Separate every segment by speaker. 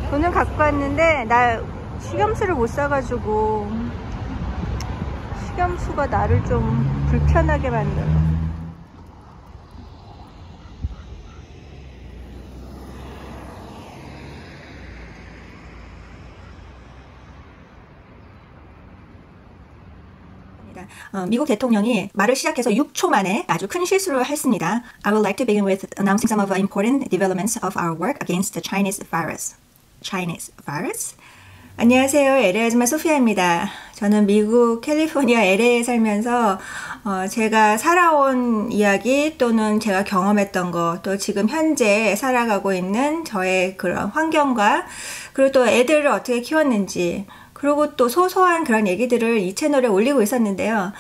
Speaker 1: 돈을 갖고 왔는데 나 식염수를 못 사가지고 식염수가 나를 좀 불편하게 만들어.
Speaker 2: 미국 대통령이 말을 시작해서 6초 만에 아주 큰 실수를 했습니다. I would like to begin with announcing some of the important developments of our work against the Chinese virus. Chinese virus? 안녕하세요. LA 아줌마 소피아입니다. 저는 미국 캘리포니아 LA에 살면서 제가 살아온 이야기 또는 제가 경험했던 거, 또 지금 현재 살아가고 있는 저의 그런 환경과 그리고 또 애들을 어떻게 키웠는지, 그리고 또 소소한 그런 얘기들을 이 채널에 올리고 있었는데요.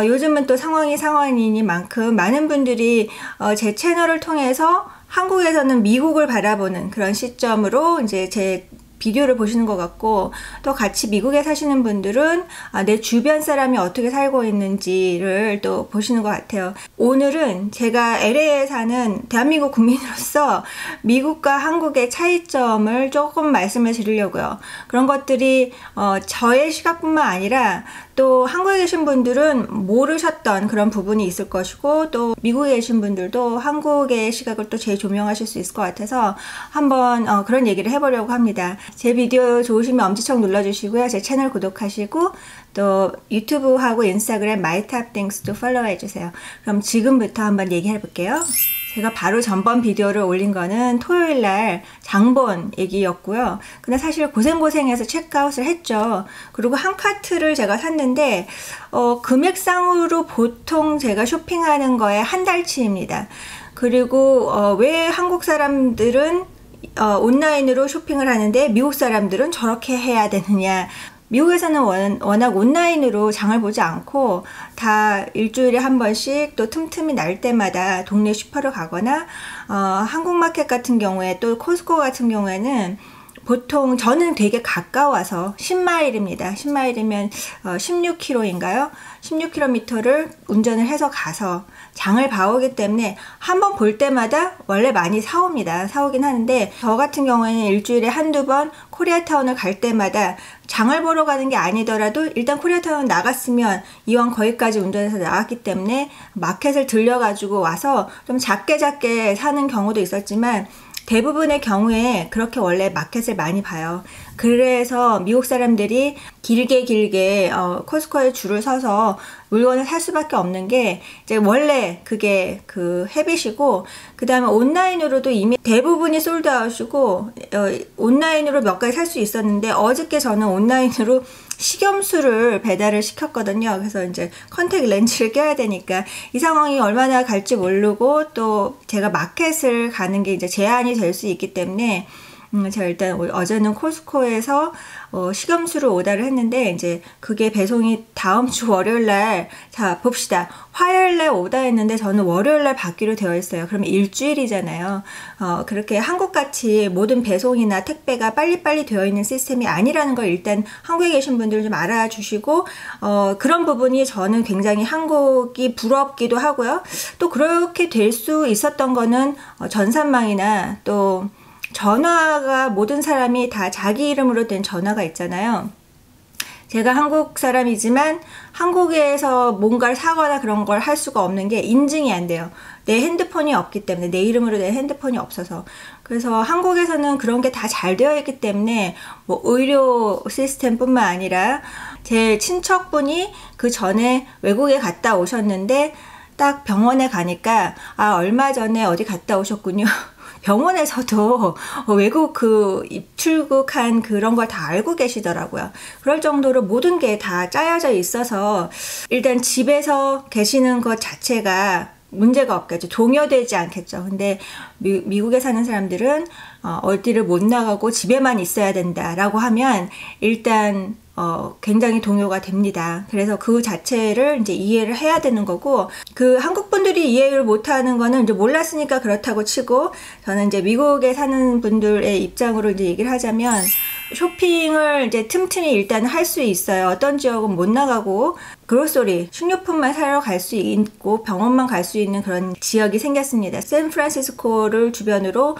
Speaker 2: 요즘은 또 상황이니만큼 많은 분들이 제 채널을 통해서 한국에서는 미국을 바라보는 그런 시점으로 이제 제 비디오를 보시는 것 같고, 또 같이 미국에 사시는 분들은 내 주변 사람이 어떻게 살고 있는지를 또 보시는 것 같아요. 오늘은 제가 LA에 사는 대한민국 국민으로서 미국과 한국의 차이점을 조금 말씀을 드리려고요. 그런 것들이 저의 시각뿐만 아니라 또 한국에 계신 분들은 모르셨던 그런 부분이 있을 것이고, 또 미국에 계신 분들도 한국의 시각을 또 재조명하실 수 있을 것 같아서 한번 그런 얘기를 해보려고 합니다. 제 비디오 좋으시면 엄지척 눌러주시고요. 제 채널 구독하시고 또 유튜브하고 인스타그램 mytopthings도 팔로우 해주세요. 그럼 지금부터 한번 얘기해 볼게요. 제가 바로 전번 비디오를 올린 거는 토요일날 장본 얘기였고요. 근데 사실 고생해서 체크아웃을 했죠. 그리고 한 카트를 제가 샀는데 금액상으로 보통 제가 쇼핑하는 거에 한 달치입니다. 그리고 왜 한국 사람들은 온라인으로 쇼핑을 하는데 미국 사람들은 저렇게 해야 되느냐. 미국에서는 워낙 온라인으로 장을 보지 않고 다 일주일에 한 번씩 또 틈틈이 날 때마다 동네 슈퍼를 가거나 한국마켓 같은 경우에 또 코스코 같은 경우에는 보통 저는 되게 가까워서 10마일입니다. 10마일이면 16km인가요? 16km를 운전을 해서 가서 장을 봐오기 때문에 한번 볼 때마다 원래 많이 사오긴 하는데, 저 같은 경우에는 일주일에 한두 번 코리아타운을 갈 때마다 장을 보러 가는 게 아니더라도 일단 코리아타운 나갔으면 이왕 거기까지 운전해서 나갔기 때문에 마켓을 들려가지고 와서 좀 작게 사는 경우도 있었지만 대부분의 경우에 그렇게 원래 마켓을 많이 봐요. 그래서 미국 사람들이 길게 코스코에 줄을 서서 물건을 살 수밖에 없는 게 이제 원래 그게 그 헤빗이고, 그 다음에 온라인으로도 이미 대부분이 솔드아웃이고 온라인으로 몇 가지 살 수 있었는데, 어저께 저는 온라인으로 식염수를 배달을 시켰거든요. 그래서 이제 컨택 렌즈를 껴야 되니까 이 상황이 얼마나 갈지 모르고, 또 제가 마켓을 가는 게 이제 제한이 될 수 있기 때문에 제가 일단 어제는 코스코에서 식염수를 오다를 했는데, 이제 그게 배송이 다음 주 월요일날, 자 봅시다. 화요일날 오다 했는데 저는 월요일날 받기로 되어 있어요. 그러면 일주일이잖아요. 그렇게 한국같이 모든 배송이나 택배가 빨리빨리 되어 있는 시스템이 아니라는 걸 일단 한국에 계신 분들 좀 알아주시고, 그런 부분이 저는 굉장히 한국이 부럽기도 하고요. 또 그렇게 될 수 있었던 거는 전산망이나 또 전화가, 모든 사람이 다 자기 이름으로 된 전화가 있잖아요. 제가 한국 사람이지만 한국에서 뭔가를 사거나 그런 걸 할 수가 없는 게 인증이 안 돼요. 내 핸드폰이 없기 때문에, 내 이름으로 된 핸드폰이 없어서. 그래서 한국에서는 그런 게 다 잘 되어 있기 때문에 뭐 의료 시스템뿐만 아니라 제 친척분이 그 전에 외국에 갔다 오셨는데 딱 병원에 가니까 얼마 전에 어디 갔다 오셨군요. 병원에서도 외국 그 입출국한 그런 걸 다 알고 계시더라고요. 그럴 정도로 모든 게 다 짜여져 있어서 일단 집에서 계시는 것 자체가 문제가 없겠죠. 동요되지 않겠죠. 근데 미국에 사는 사람들은 어디를 못 나가고 집에만 있어야 된다라고 하면 일단 굉장히 동요가 됩니다. 그래서 그 자체를 이제 이해를 해야 되는 거고, 그 한국 분들이 이해를 못하는 거는 이제 몰랐으니까 그렇다고 치고, 저는 이제 미국에 사는 분들의 입장으로 이제 얘기를 하자면 쇼핑을 이제 틈틈이 일단 할 수 있어요. 어떤 지역은 못 나가고 그로소리, 식료품만 사러 갈 수 있고 병원만 갈 수 있는 그런 지역이 생겼습니다. 샌프란시스코를 주변으로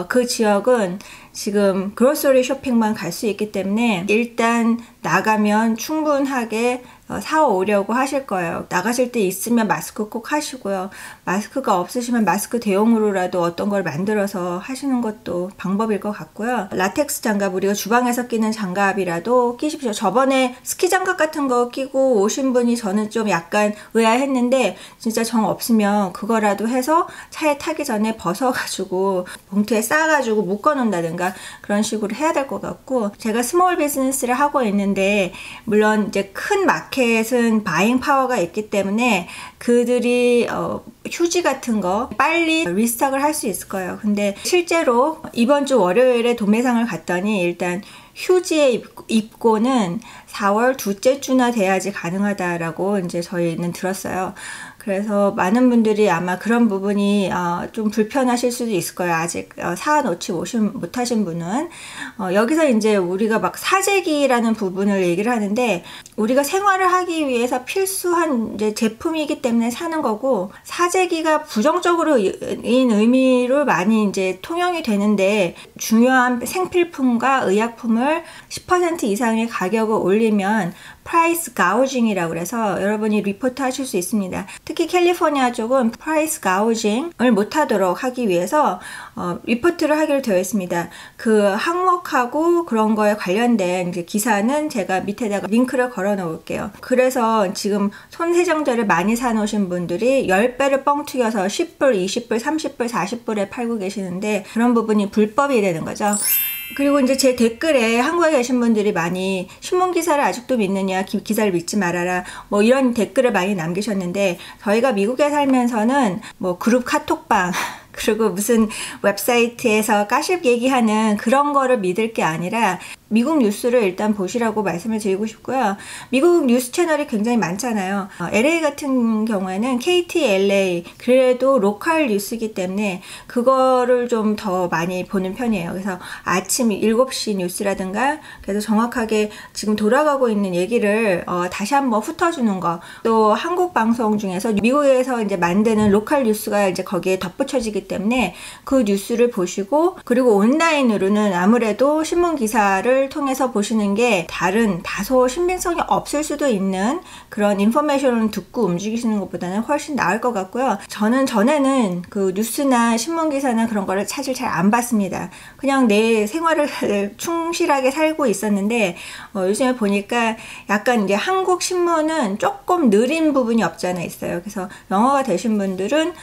Speaker 2: 그 지역은 지금 그로소리 쇼핑만 갈 수 있기 때문에 일단 나가면 충분하게 사오려고 하실 거예요. 나가실 때 있으면 마스크 꼭 하시고요. 마스크가 없으시면 마스크 대용으로라도 어떤 걸 만들어서 하시는 것도 방법일 것 같고요. 라텍스 장갑, 우리가 주방에서 끼는 장갑이라도 끼십시오. 저번에 스키 장갑 같은 거 끼고 오신 분이 저는 좀 약간 의아했는데 진짜 정 없으면 그거라도 해서 차에 타기 전에 벗어가지고 봉투에 싸가지고 묶어놓는다든가 그런 식으로 해야 될 것 같고, 제가 스몰 비즈니스를 하고 있는데 물론 이제 큰 마켓은 바잉 파워가 있기 때문에 그들이 휴지 같은 거 빨리 리스톡을 할 수 있을 거예요. 근데 실제로 이번 주 월요일에 도매상을 갔더니 일단 휴지에 입고는 4월 둘째 주나 돼야지 가능하다라고 이제 저희는 들었어요. 그래서 많은 분들이 아마 그런 부분이 좀 불편하실 수도 있을 거예요. 아직 사놓지 못하신 분은. 여기서 이제 우리가 막 사재기라는 부분을 얘기를 하는데, 우리가 생활을 하기 위해서 필수한 이제 제품이기 때문에 사는 거고, 사재기가 부정적으로인 의미로 많이 이제 통용이 되는데, 중요한 생필품과 의약품을 10% 이상의 가격을 올리면 프라이스 가우징이라고 그래서 여러분이 리포트 하실 수 있습니다. 특히 캘리포니아 쪽은 프라이스 가우징을 못하도록 하기 위해서 리포트를 하기로 되어 있습니다. 그 항목하고 그런 거에 관련된 이제 기사는 제가 밑에다가 링크를 걸어 놓을게요. 그래서 지금 손세정제를 많이 사놓으신 분들이 10배를 뻥 튀겨서 10불, 20불, 30불, 40불에 팔고 계시는데 그런 부분이 불법이 되는 거죠. 그리고 이제 제 댓글에 한국에 계신 분들이 많이 신문 기사를 아직도 믿느냐, 기사를 믿지 말아라, 뭐 이런 댓글을 많이 남기셨는데, 저희가 미국에 살면서는 뭐 그룹 카톡방 그리고 무슨 웹사이트에서 가십 얘기하는 그런 거를 믿을 게 아니라 미국 뉴스를 일단 보시라고 말씀을 드리고 싶고요. 미국 뉴스 채널이 굉장히 많잖아요. LA 같은 경우에는 KTLA, 그래도 로컬 뉴스이기 때문에 그거를 좀 더 많이 보는 편이에요. 그래서 아침 7시 뉴스라든가 그래서 정확하게 지금 돌아가고 있는 얘기를 다시 한번 훑어주는 거, 또 한국 방송 중에서 미국에서 이제 만드는 로컬 뉴스가 이제 거기에 덧붙여지기 때문에 그 뉴스를 보시고, 그리고 온라인으로는 아무래도 신문 기사를 통해서 보시는 게 다소 신빙성이 없을 수도 있는 그런 인포메이션을 듣고 움직이시는 것보다는 훨씬 나을 것 같고요. 저는 전에는 그 뉴스나 신문 기사나 그런 거를 사실 잘 안 봤습니다. 그냥 내 생활을 충실하게 살고 있었는데 요즘에 보니까 약간 이제 한국 신문은 조금 느린 부분이 없지 않아 있어요. 그래서 영어가 되신 분들은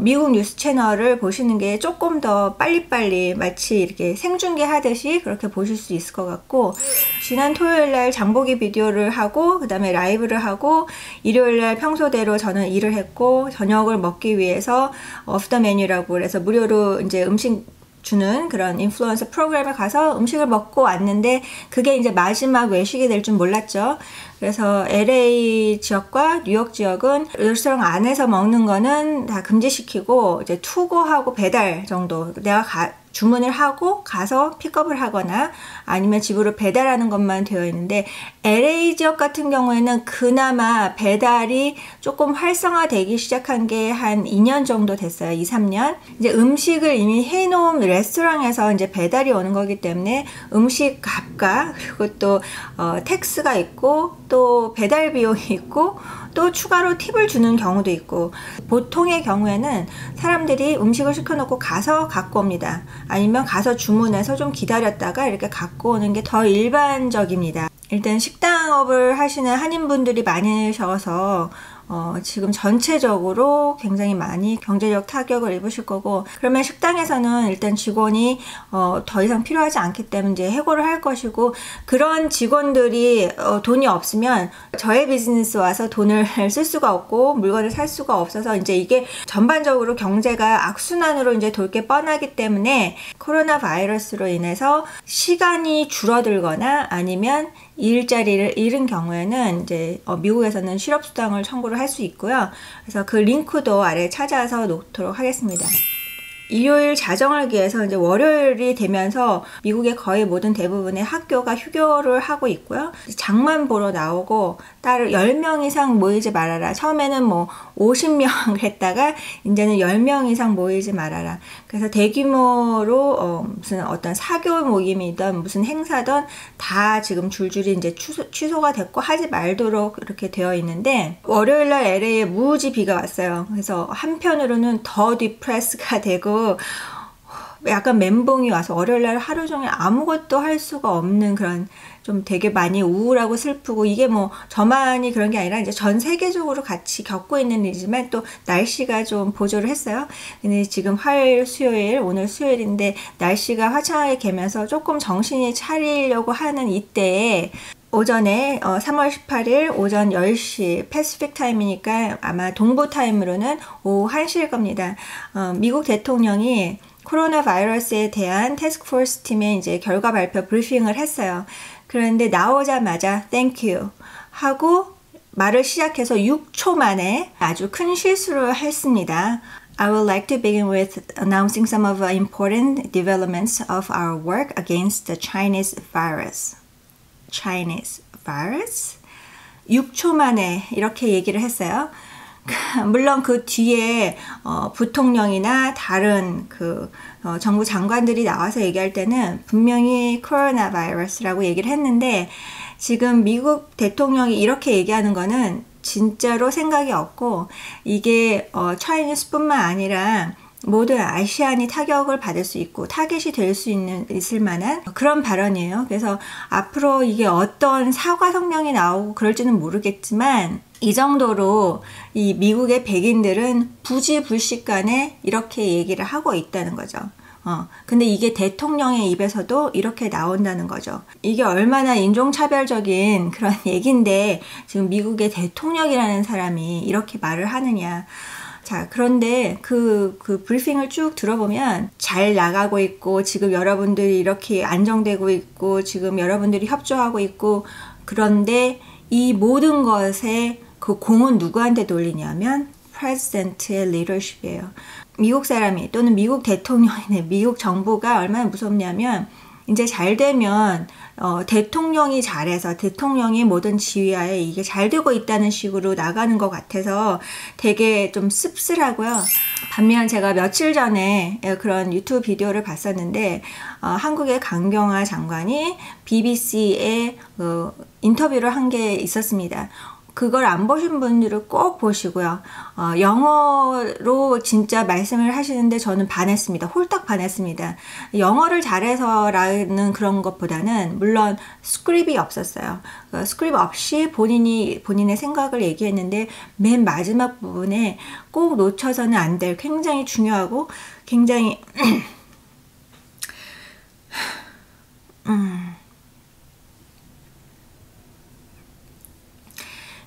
Speaker 2: 미국 뉴스 채널을 보시는 게 조금 더 빨리빨리 마치 이렇게 생중계 하듯이 그렇게 보실 수 있을 것 같고, 지난 토요일날 장보기 비디오를 하고 그 다음에 라이브를 하고, 일요일날 평소대로 저는 일을 했고, 저녁을 먹기 위해서 오프 더 메뉴라고 그래서 무료로 이제 음식 주는 그런 인플루언서 프로그램에 가서 음식을 먹고 왔는데, 그게 이제 마지막 외식이 될 줄 몰랐죠. 그래서 LA 지역과 뉴욕 지역은 레스토랑 안에서 먹는 거는 다 금지시키고 이제 투고하고 배달 정도, 내가 주문을 하고 가서 픽업을 하거나 아니면 집으로 배달하는 것만 되어 있는데, LA 지역 같은 경우에는 그나마 배달이 조금 활성화되기 시작한 게 한 2년 정도 됐어요. 2, 3년. 이제 음식을 이미 해놓은 레스토랑에서 이제 배달이 오는 거기 때문에 음식 값과 그리고 또 텍스가 있고 또 배달 비용이 있고 또 추가로 팁을 주는 경우도 있고, 보통의 경우에는 사람들이 음식을 시켜놓고 가서 갖고 옵니다. 아니면 가서 주문해서 좀 기다렸다가 이렇게 갖고 오는 게 더 일반적입니다. 일단 식당업을 하시는 한인분들이 많으셔서 지금 전체적으로 굉장히 많이 경제적 타격을 입으실 거고, 그러면 식당에서는 일단 직원이 더 이상 필요하지 않기 때문에 이제 해고를 할 것이고, 그런 직원들이 돈이 없으면 저의 비즈니스 와서 돈을 쓸 수가 없고 물건을 살 수가 없어서 이제 이게 전반적으로 경제가 악순환으로 이제 돌 게 뻔하기 때문에, 코로나 바이러스로 인해서 시간이 줄어들거나 아니면 일자리를 잃은 경우에는 이제 미국에서는 실업수당을 청구를 할 수 있고요. 그래서 그 링크도 아래 찾아서 놓도록 하겠습니다. 일요일 자정을 기해서 이제 월요일이 되면서 미국의 거의 모든 대부분의 학교가 휴교를 하고 있고요. 장만 보러 나오고 딸을 10명 이상 모이지 말아라. 처음에는 뭐 50명 했다가 이제는 10명 이상 모이지 말아라. 그래서 대규모로 무슨 어떤 사교 모임이든 무슨 행사든 다 지금 줄줄이 이제 취소가 됐고 하지 말도록 이렇게 되어 있는데, 월요일날 LA에 무지 비가 왔어요. 그래서 한편으로는 더 디프레스가 되고 약간 멘붕이 와서 월요일날 하루 종일 아무것도 할 수가 없는 그런, 좀 되게 많이 우울하고 슬프고, 이게 뭐 저만이 그런 게 아니라 이제 전 세계적으로 같이 겪고 있는 일이지만 또 날씨가 좀 보조를 했어요. 근데 지금 화요일, 수요일, 오늘 수요일인데 날씨가 화창하게 개면서 조금 정신이 차리려고 하는 이때에 오전에 3월 18일 오전 10시 패시픽 타임이니까 아마 동부 타임으로는 오후 1시일 겁니다. 미국 대통령이 코로나 바이러스에 대한 태스크포스 팀의 이제 결과 발표 브리핑을 했어요. 그런데 나오자마자 Thank you 하고 말을 시작해서 6초 만에 아주 큰 실수를 했습니다. I would like to begin with announcing some of the important developments of our work against the Chinese virus. Chinese virus? 6초 만에 이렇게 얘기를 했어요. 물론 그 뒤에 부통령이나 다른 정부 장관들이 나와서 얘기할 때는 분명히 코로나 바이러스라고 얘기를 했는데, 지금 미국 대통령이 이렇게 얘기하는 거는 진짜로 생각이 없고, 이게 차이니스뿐만 아니라 모든 아시안이 타격을 받을 수 있고 타겟이 될 수 있을 만한 그런 발언이에요. 그래서 앞으로 이게 어떤 사과 성명이 나오고 그럴지는 모르겠지만, 이 정도로 이 미국의 백인들은 부지불식간에 이렇게 얘기를 하고 있다는 거죠. 근데 이게 대통령의 입에서도 이렇게 나온다는 거죠. 이게 얼마나 인종차별적인 그런 얘기인데 지금 미국의 대통령이라는 사람이 이렇게 말을 하느냐. 자, 그런데 그 브리핑을 쭉 들어보면 잘 나가고 있고, 지금 여러분들이 이렇게 안정되고 있고, 지금 여러분들이 협조하고 있고, 그런데 이 모든 것에 그 공은 누구한테 돌리냐면 프레지던트의 리더십이에요. 미국 사람이 또는 미국 대통령이네, 미국 정부가 얼마나 무섭냐면, 이제 잘 되면 대통령이 잘해서 대통령이 모든 지휘하에 이게 잘 되고 있다는 식으로 나가는 것 같아서 되게 좀 씁쓸하고요. 반면 제가 며칠 전에 그런 유튜브 비디오를 봤었는데, 한국의 강경화 장관이 BBC에 인터뷰를 한 게 있었습니다. 그걸 안 보신 분들은 꼭 보시고요. 영어로 진짜 말씀을 하시는데 저는 반했습니다. 홀딱 반했습니다. 영어를 잘해서라는 그런 것보다는 물론 스크립이 없었어요. 스크립 없이 본인의 생각을 얘기했는데, 맨 마지막 부분에 꼭 놓쳐서는 안 될 굉장히 중요하고 굉장히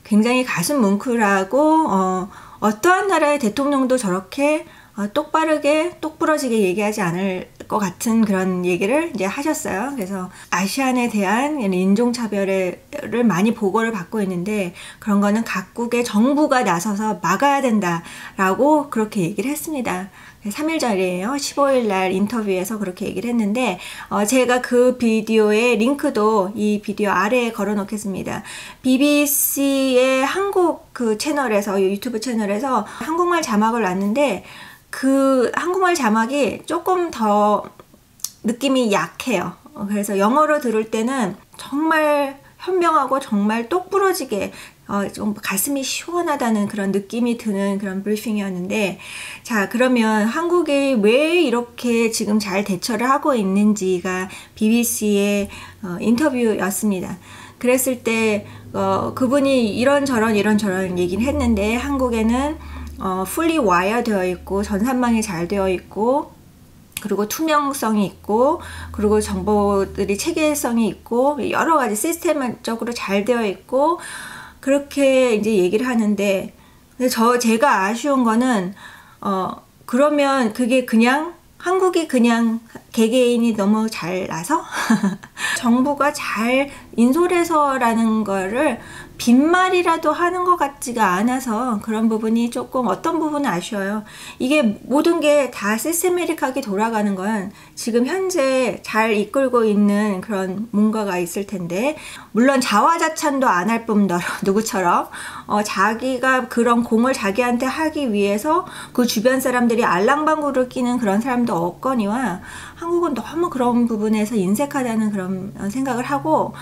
Speaker 2: 굉장히 가슴 뭉클하고 어떠한 나라의 대통령도 저렇게 똑바르게 똑부러지게 얘기하지 않을 것 같은 그런 얘기를 이제 하셨어요. 그래서 아시안에 대한 인종차별을 많이 보고를 받고 있는데, 그런 거는 각국의 정부가 나서서 막아야 된다라고 그렇게 얘기를 했습니다. 3일 전이에요. 15일 날 인터뷰에서 그렇게 얘기를 했는데, 제가 그 비디오의 링크도 이 비디오 아래에 걸어 놓겠습니다. BBC의 한국 그 채널에서, 유튜브 채널에서 한국말 자막을 놨는데, 그 한국말 자막이 조금 더 느낌이 약해요. 그래서 영어로 들을 때는 정말 현명하고 정말 똑부러지게 좀 가슴이 시원하다는 그런 느낌이 드는 그런 브리핑이었는데, 자, 그러면 한국이 왜 이렇게 지금 잘 대처를 하고 있는지가 BBC의 인터뷰였습니다. 그랬을 때 그분이 이런저런 얘기를 했는데, 한국에는 fully wire 되어 있고 전산망이 잘 되어 있고, 그리고 투명성이 있고, 그리고 정보들이 체계성이 있고, 여러 가지 시스템적으로 잘 되어 있고, 그렇게 이제 얘기를 하는데, 제가 아쉬운 거는 그러면 그게 그냥 한국이 그냥 개개인이 너무 잘나서 정부가 잘 인솔해서라는 거를 빈말이라도 하는 것 같지가 않아서 그런 부분이 조금 어떤 부분은 아쉬워요. 이게 모든 게 다 시스테매틱하게 돌아가는 건 지금 현재 잘 이끌고 있는 그런 뭔가가 있을 텐데, 물론 자화자찬도 안 할 뿐더러 누구처럼 자기가 그런 공을 자기한테 하기 위해서 그 주변 사람들이 알랑방구를 끼는 그런 사람도 없거니와 한국은 너무 그런 부분에서 인색하다는 그런 생각을 하고,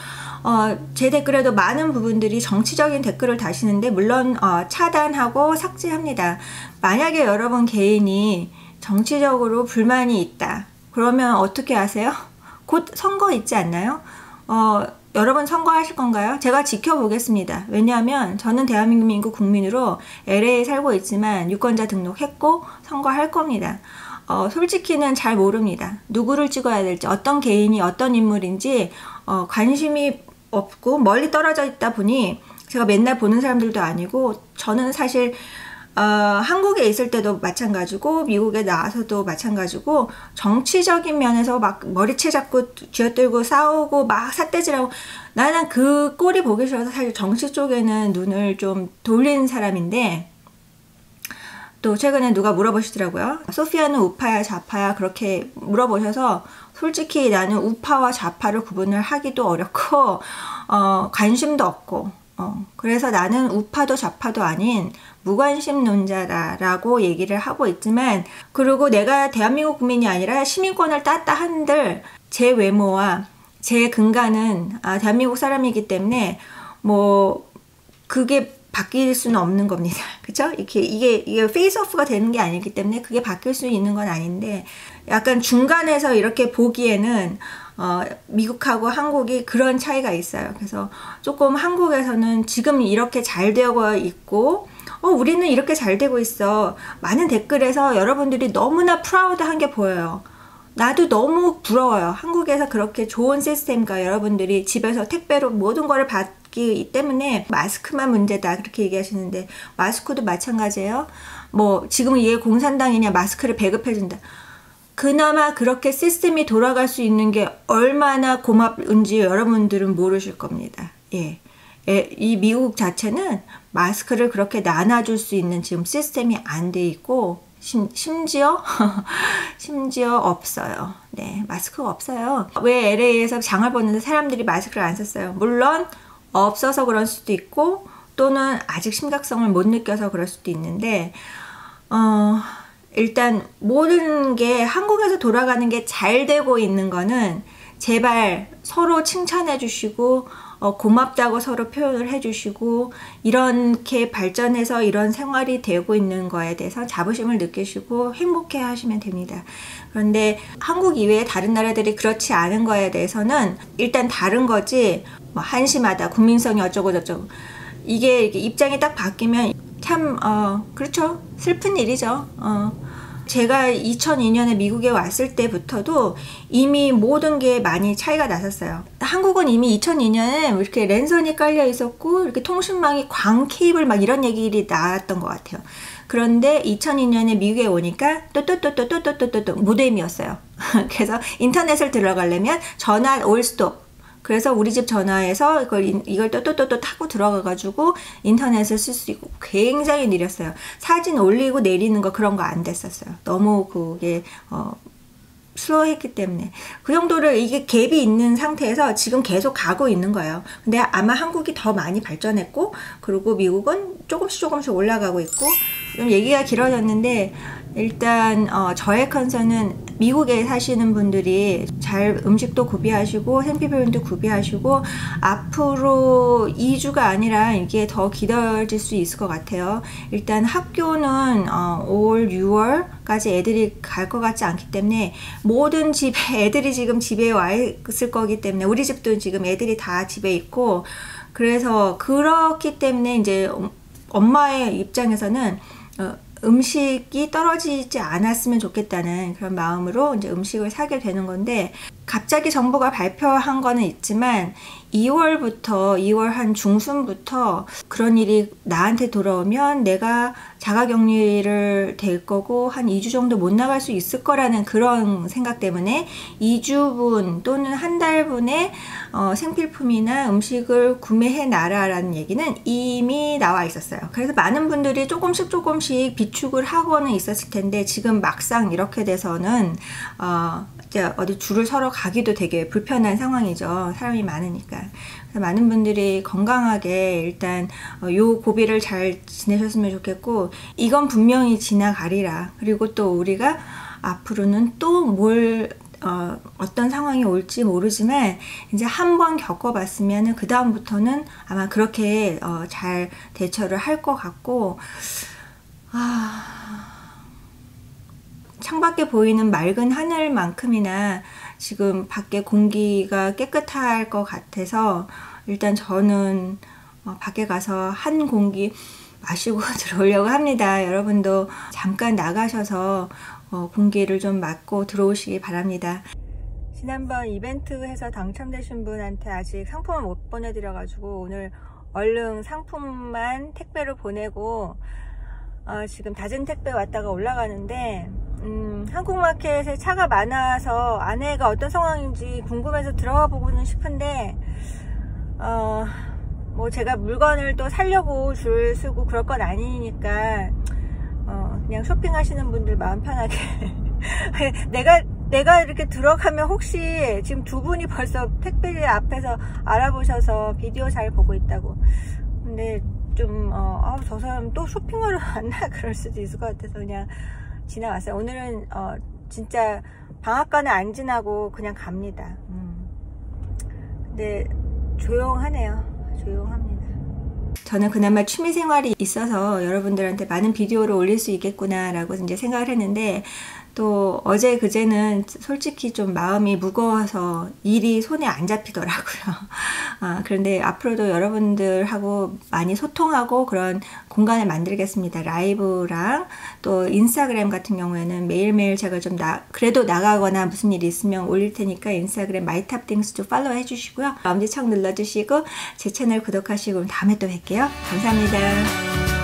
Speaker 2: 제 댓글에도 많은 부분들이 정치적인 댓글을 다시는데 물론 차단하고 삭제합니다. 만약에 여러분 개인이 정치적으로 불만이 있다 그러면 어떻게 하세요? 곧 선거 있지 않나요? 여러분 선거하실 건가요? 제가 지켜보겠습니다. 왜냐하면 저는 대한민국 국민으로 LA에 살고 있지만 유권자 등록했고 선거할 겁니다. 솔직히는 잘 모릅니다. 누구를 찍어야 될지, 어떤 개인이 어떤 인물인지 관심이 없고 멀리 떨어져 있다 보니 제가 맨날 보는 사람들도 아니고, 저는 사실 한국에 있을 때도 마찬가지고 미국에 나와서도 마찬가지고 정치적인 면에서 막 머리채 잡고 쥐어들고 싸우고 막 삿대질하고, 나는 그 꼴이 보기 싫어서 사실 정치 쪽에는 눈을 좀 돌린 사람인데, 또 최근에 누가 물어보시더라고요. 소피아는 우파야 좌파야 그렇게 물어보셔서 솔직히 나는 우파와 좌파를 구분을 하기도 어렵고 관심도 없고 그래서 나는 우파도 좌파도 아닌 무관심론자라고 얘기를 하고 있지만, 그리고 내가 대한민국 국민이 아니라 시민권을 땄다 한들 제 외모와 제 근간은 대한민국 사람이기 때문에 뭐 그게 바뀔 수는 없는 겁니다. 그쵸? 이게 페이스오프가 되는 게 아니기 때문에 그게 바뀔 수 있는 건 아닌데, 약간 중간에서 이렇게 보기에는 미국하고 한국이 그런 차이가 있어요. 그래서 조금 한국에서는 지금 이렇게 잘 되고 있고 우리는 이렇게 잘 되고 있어. 많은 댓글에서 여러분들이 너무나 프라우드한 게 보여요. 나도 너무 부러워요. 한국에서 그렇게 좋은 시스템과 여러분들이 집에서 택배로 모든 거를 받기 때문에 마스크만 문제다 그렇게 얘기하시는데, 마스크도 마찬가지예요. 뭐 지금은 이게 공산당이냐 마스크를 배급해준다. 그나마 그렇게 시스템이 돌아갈 수 있는 게 얼마나 고맙은지 여러분들은 모르실 겁니다. 예. 이 미국 자체는 마스크를 그렇게 나눠줄 수 있는 지금 시스템이 안 돼 있고, 심지어 없어요. 네, 마스크가 없어요. 왜 LA에서 장을 보는데 사람들이 마스크를 안 썼어요? 물론 없어서 그럴 수도 있고, 또는 아직 심각성을 못 느껴서 그럴 수도 있는데, 일단 모든 게 한국에서 돌아가는 게 잘 되고 있는 거는 제발 서로 칭찬해 주시고 고맙다고 서로 표현을 해주시고, 이렇게 발전해서 이런 생활이 되고 있는 거에 대해서 자부심을 느끼시고 행복해 하시면 됩니다. 그런데 한국 이외에 다른 나라들이 그렇지 않은 거에 대해서는 일단 다른 거지, 뭐 한심하다, 국민성이 어쩌고 저쩌고, 이게 이렇게 입장이 딱 바뀌면 참 그렇죠, 슬픈 일이죠. 제가 2002년에 미국에 왔을 때부터도 이미 모든 게 많이 차이가 났었어요. 한국은 이미 2002년에 이렇게 랜선이 깔려 있었고 이렇게 통신망이 광 케이블 막 이런 얘기들이 나왔던 것 같아요. 그런데 2002년에 미국에 오니까 또 모뎀이었어요. 그래서 인터넷을 들어가려면 전화 올스톱, 그래서 우리 집 전화해서 이걸 또 타고 들어가가지고 인터넷을 쓸 수 있고 굉장히 느렸어요. 사진 올리고 내리는 거 그런 거 안 됐었어요. 너무 그게 슬로우했기 때문에. 그 정도를 이게 갭이 있는 상태에서 지금 계속 가고 있는 거예요. 근데 아마 한국이 더 많이 발전했고, 그리고 미국은 조금씩 올라가고 있고. 좀 얘기가 길어졌는데, 일단 저의 컨설은 미국에 사시는 분들이 잘 음식도 구비하시고 생필품도 구비하시고, 앞으로 2주가 아니라 이게 더 길어질 수 있을 것 같아요. 일단 학교는 5월, 6월까지 애들이 갈 것 같지 않기 때문에, 모든 집에 애들이 지금 집에 와 있을 거기 때문에, 우리 집도 지금 애들이 다 집에 있고, 그래서 그렇기 때문에 이제 엄마의 입장에서는 음식이 떨어지지 않았으면 좋겠다는 그런 마음으로 이제 음식을 사게 되는 건데, 갑자기 정부가 발표한 거는 있지만 2월 한 중순부터 그런 일이 나한테 돌아오면 내가 자가격리를 될 거고 한 2주 정도 못 나갈 수 있을 거라는 그런 생각 때문에 2주분 또는 한 달분의 생필품이나 음식을 구매해 놔라라는 얘기는 이미 나와 있었어요. 그래서 많은 분들이 조금씩 비축을 하고는 있었을 텐데 지금 막상 이렇게 돼서는 이제 어디 줄을 서러 가기도 되게 불편한 상황이죠. 사람이 많으니까. 그래서 많은 분들이 건강하게 일단 요 고비를 잘 지내셨으면 좋겠고, 이건 분명히 지나가리라. 그리고 또 우리가 앞으로는 또 어떤 상황이 올지 모르지만 이제 한번 겪어봤으면 그 다음부터는 아마 그렇게 잘 대처를 할 것 같고, 창밖에 보이는 맑은 하늘만큼이나 지금 밖에 공기가 깨끗할 것 같아서 일단 저는 밖에 가서 한 공기 마시고 들어오려고 합니다. 여러분도 잠깐 나가셔서 공기를 좀 맞고 들어오시기 바랍니다. 지난번 이벤트에서 당첨되신 분한테 아직 상품을 못 보내드려가지고 오늘 얼른 상품만 택배로 보내고 지금 낮은 택배 왔다가 올라가는데 한국마켓에 차가 많아서 안에가 어떤 상황인지 궁금해서 들어가 보고는 싶은데 뭐 제가 물건을 또 사려고 줄 서고 그럴 건 아니니까 그냥 쇼핑하시는 분들 마음 편하게 내가 이렇게 들어가면 혹시 지금 두 분이 벌써 택배 앞에서 알아보셔서 비디오 잘 보고 있다고. 근데 좀 저 사람 또 쇼핑하러 왔나 그럴 수도 있을 것 같아서 그냥 지나왔어요. 오늘은 진짜 방앗간을 안 지나고 그냥 갑니다. 근데 조용하네요. 조용합니다. 저는 그나마 취미생활이 있어서 여러분들한테 많은 비디오를 올릴 수 있겠구나 라고 이제 생각을 했는데, 또 어제 그제는 솔직히 좀 마음이 무거워서 일이 손에 안 잡히더라고요. 그런데 앞으로도 여러분들하고 많이 소통하고 그런 공간을 만들겠습니다. 라이브랑 또 인스타그램 같은 경우에는 매일매일 제가 좀 그래도 나가거나 무슨 일이 있으면 올릴 테니까 인스타그램 마이탑띵스도 팔로우 해주시고요. 엄지척 눌러주시고 제 채널 구독하시고 다음에 또 뵐게요. 감사합니다.